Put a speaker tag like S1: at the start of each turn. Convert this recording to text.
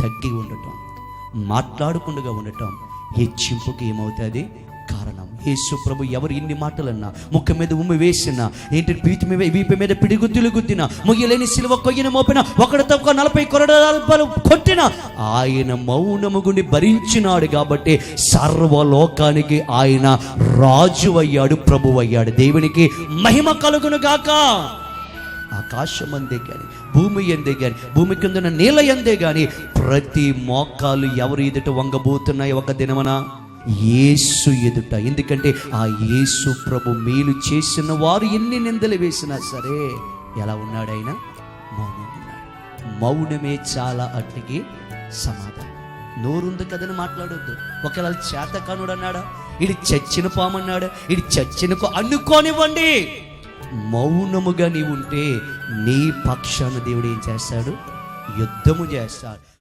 S1: తగ్గి ఉండటం, మాట్లాడకుండా ఉండటం హెచ్చింపుకి ఏమవుతుంది కారణం. యేసు ప్రభు ఎవరు ఇన్ని మాటలన్నా, ముఖం మీద ఉమ్మి వేసినా, ఏంటి వీపు మీద పిడిగుద్దులు గుద్దినా, ముయ్యలేని సిలువ కొయ్యను మోపిన, ఒకటితో 40 కొరడాలు కొట్టిన, ఆయన మౌనము గుండి భరించినాడు కాబట్టి సర్వలోకానికి ఆయన రాజు అయ్యాడు, ప్రభు అయ్యాడు. దేవునికి మహిమ కలుగును గాక. ఆకాశం అందే కానీ, భూమి ఎందే కానీ, భూమి కింద నీళ్ళ ఎందే కానీ ప్రతి మోకాలు ఎవరు ఎదుట వంగబోతున్నాయి ఒక దినమన? యేసు ఎదుట. ఎందుకంటే ఆ యేసు ప్రభు మేలు చేసిన వారు ఎన్ని నిందలు వేసినా సరే ఎలా ఉన్నాడు ఆయన? మౌనంగా ఉన్నాడు. మౌనమే చాలా అట్టికి సమాధానం. నోరుంది కదని మాట్లాడొద్దు. ఒకవేళ చేతకానుడు అన్నాడా, ఇది చచ్చిన పామన్నాడా, ఇది చచ్చిన అనుకోనివ్వండి. మౌనముగా నీవు ఉంటే నీ పక్షాన దేవుడు ఏం చేస్తాడు? యుద్ధము చేస్తాడు.